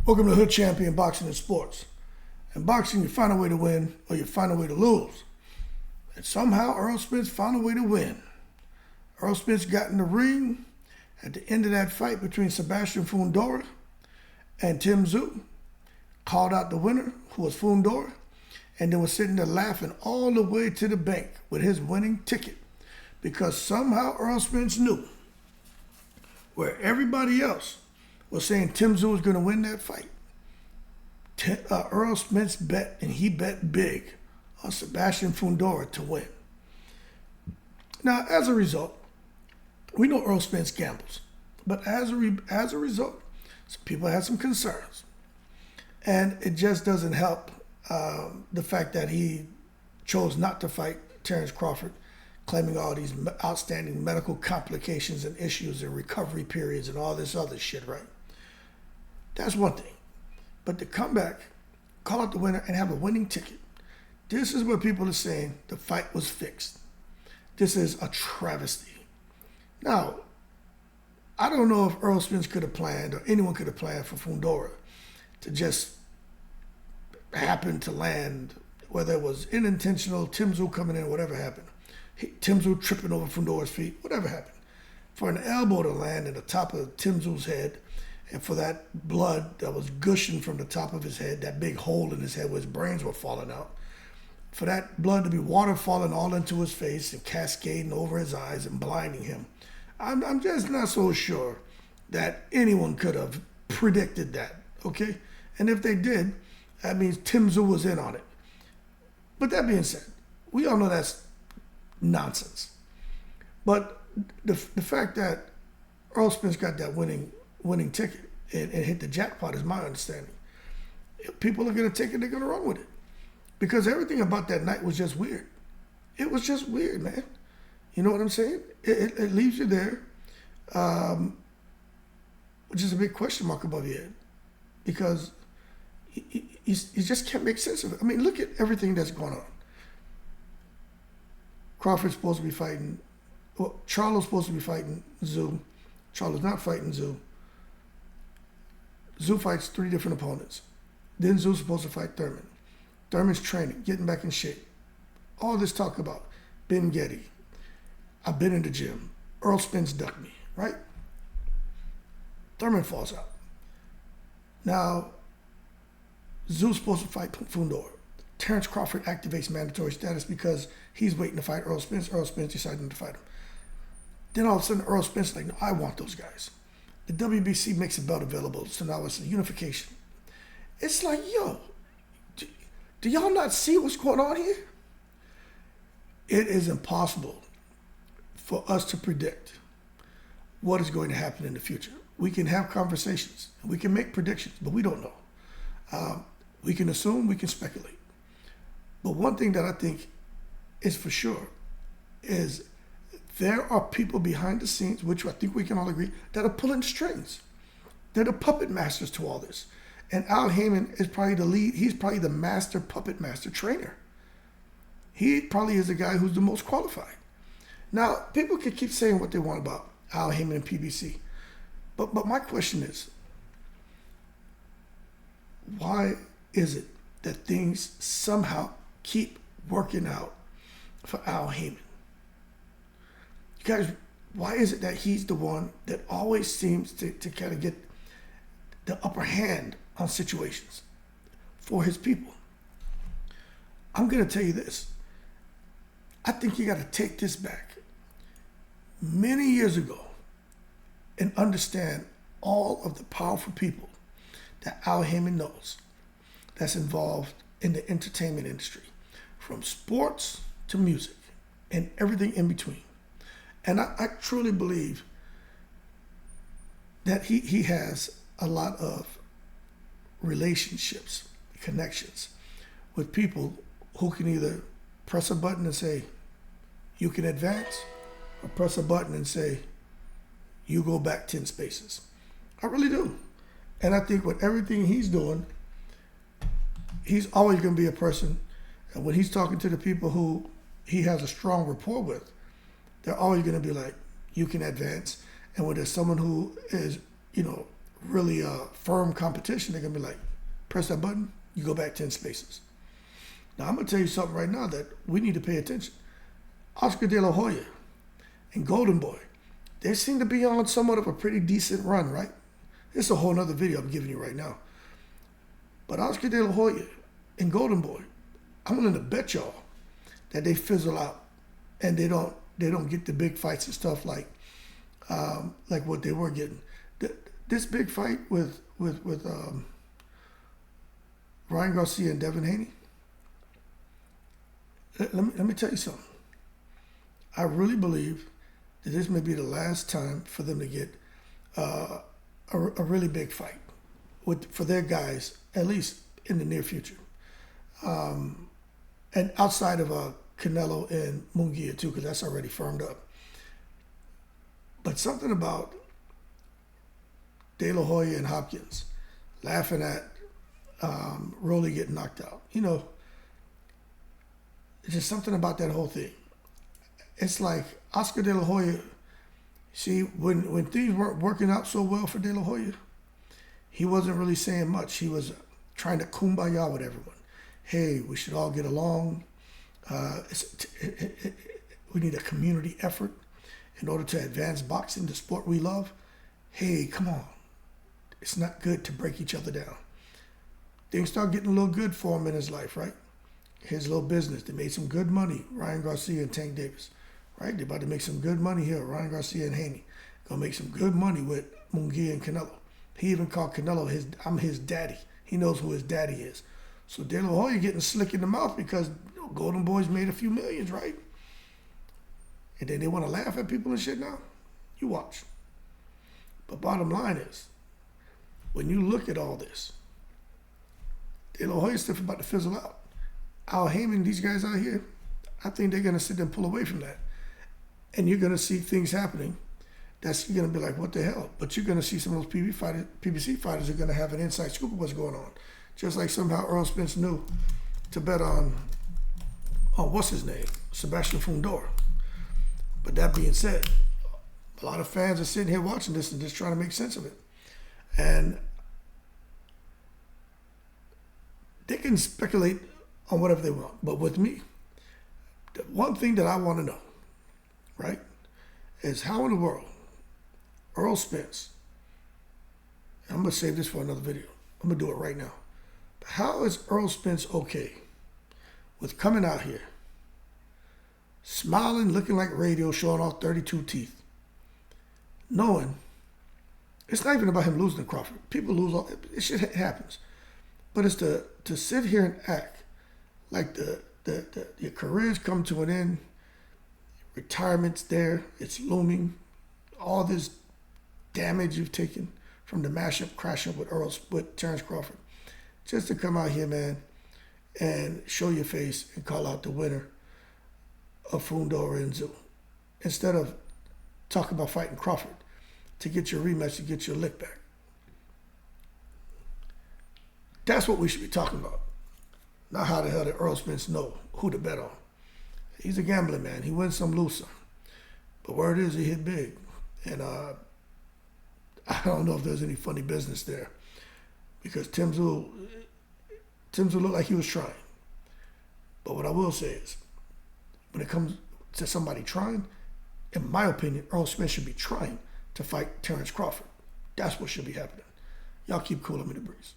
Welcome to Hood Champion Boxing and Sports. In boxing, you find a way to win or you find a way to lose. And somehow Errol Spence found a way to win. Errol Spence got in the ring at the end of that fight between Sebastian Fundora and Tim Tszyu, called out the winner, who was Fundora, and then was sitting there laughing all the way to the bank with his winning ticket because somehow Errol Spence knew where everybody else was saying Tim Tszyu was going to win that fight. Errol Spence bet, and he bet big on Sebastian Fundora to win. Now, as a result, we know Errol Spence gambles, but as a result, some people had some concerns, and it just doesn't help the fact that he chose not to fight Terrence Crawford, claiming all these outstanding medical complications and issues and recovery periods and all this other shit, right? That's one thing. But to come back, call out the winner, and have a winning ticket, this is what people are saying the fight was fixed. This is a travesty. Now, I don't know if Errol Spence could have planned, or anyone could have planned for Fundora to just happen to land, whether it was unintentional, Tim Tszyu coming in, whatever happened. Tim Tszyu tripping over Fundora's feet, whatever happened. For an elbow to land in the top of Tim Tszyu's head, and for that blood that was gushing from the top of his head, that big hole in his head where his brains were falling out, for that blood to be water falling all into his face and cascading over his eyes and blinding him, I'm just not so sure that anyone could have predicted that, okay? And if they did, that means Tim Tszyu was in on it. But that being said, we all know that's nonsense. But the fact that Errol Spence got that winning ticket and hit the jackpot is my understanding. If people are going to take it, they're going to run with it. Because everything about that night was just weird. It was just weird, man. You know what I'm saying? It leaves you there, which is a big question mark above your head. Because you just can't make sense of it. I mean, look at everything that's going on. Crawford's supposed to be fighting, well, Charlo's supposed to be fighting Tszyu. Charlo's not fighting Tszyu. Tszyu fights 3 different opponents. Then Tszyu's supposed to fight Thurman. Thurman's training, getting back in shape. All this talk about Ben Getty. I've been in the gym. Errol Spence ducked me, right? Thurman falls out. Now, Tszyu's supposed to fight Fundora. Terrence Crawford activates mandatory status because he's waiting to fight Errol Spence. Errol Spence decided to fight him. Then all of a sudden, Errol Spence is like, no, I want those guys. The WBC makes a belt available, so now it's a unification. It's like, yo, do y'all not see what's going on here? It is impossible for us to predict what is going to happen in the future. We can have conversations, we can make predictions, but we don't know. We can assume, we can speculate. But one thing that I think is for sure is there are people behind the scenes, which I think we can all agree, that are pulling strings. They're the puppet masters to all this. And Al Heyman is probably the lead. He's probably the master puppet master trainer. He probably is the guy who's the most qualified. Now, people can keep saying what they want about Al Heyman and PBC. But my question is, why is it that things somehow keep working out for Al Heyman? Guys, why is it that he's the one that always seems to kind of get the upper hand on situations for his people? I'm going to tell you this. I think you got to take this back many years ago and understand all of the powerful people that Al Heyman knows that's involved in the entertainment industry, from sports to music and everything in between. And I truly believe that he has a lot of relationships, connections with people who can either press a button and say, you can advance, or press a button and say, you go back 10 spaces. I really do. And I think with everything he's doing, he's always going to be a person, and when he's talking to the people who he has a strong rapport with, they're always going to be like, you can advance. And when there's someone who is, really firm competition, they're gonna be like, press that button, you go back 10 spaces. Now I'm gonna tell you something right now that we need to pay attention. Oscar De La Hoya and Golden Boy, they seem to be on somewhat of a pretty decent run, right? It's a whole nother video I'm giving you right now. But Oscar De La Hoya and Golden Boy, I'm willing to bet y'all that they fizzle out and they don't get the big fights and stuff like what they were getting. This big fight with Ryan Garcia and Devin Haney. Let me tell you something. I really believe that this may be the last time for them to get a really big fight for their guys, at least in the near future. And outside of Canelo and Munguia too, because that's already firmed up. But something about De La Hoya and Hopkins laughing at Rolly getting knocked out. You know, it's just something about that whole thing. It's like Oscar De La Hoya, see, when things weren't working out so well for De La Hoya, he wasn't really saying much. He was trying to kumbaya with everyone. Hey, we should all get along. We need a community effort in order to advance boxing, the sport we love. Hey, come on. It's not good to break each other down. Things start getting a little good for him in his life, right? His little business. They made some good money, Ryan Garcia and Tank Davis, right? They're about to make some good money here, Ryan Garcia and Haney. Gonna make some good money with Munguia and Canelo. He even called Canelo I'm his daddy. He knows who his daddy is. So De La Hoya getting slick in the mouth because Golden Boy's made a few millions, right? And then they want to laugh at people and shit now? You watch. But bottom line is, when you look at all this, De La Hoya stuff about to fizzle out. Al Heyman, these guys out here, I think they're going to sit there and pull away from that. And you're going to see things happening that's you're going to be like, what the hell? But you're going to see some of those PBC fighters are going to have an inside scoop of what's going on. Just like somehow Errol Spence knew to bet on what's his name? Sebastian Fundora. But that being said, a lot of fans are sitting here watching this and just trying to make sense of it. And they can speculate on whatever they want. But with me, the one thing that I want to know, right, is how in the world Errol Spence, I'm going to save this for another video. I'm going to do it right now. But how is Errol Spence okay with coming out here, smiling, looking like radio, showing off 32 teeth, knowing it's not even about him losing to Crawford. People lose all, it shit happens. But it's to sit here and act like your career's come to an end, retirement's there, it's looming, all this damage you've taken from the mashup, crash up with Terrence Crawford, just to come out here, man, and show your face and call out the winner of Fundora and Zoo, instead of talking about fighting Crawford to get your rematch, to get your lick back. That's what we should be talking about. Not how the hell did Errol Spence know who to bet on. He's a gambling man. He wins some, lose some. But word is he hit big. And I don't know if there's any funny business there, because Tim Tszyu looked like he was trying. But what I will say is, when it comes to somebody trying, in my opinion, Errol Spence should be trying to fight Terrence Crawford. That's what should be happening. Y'all keep cool. I'm in the breeze.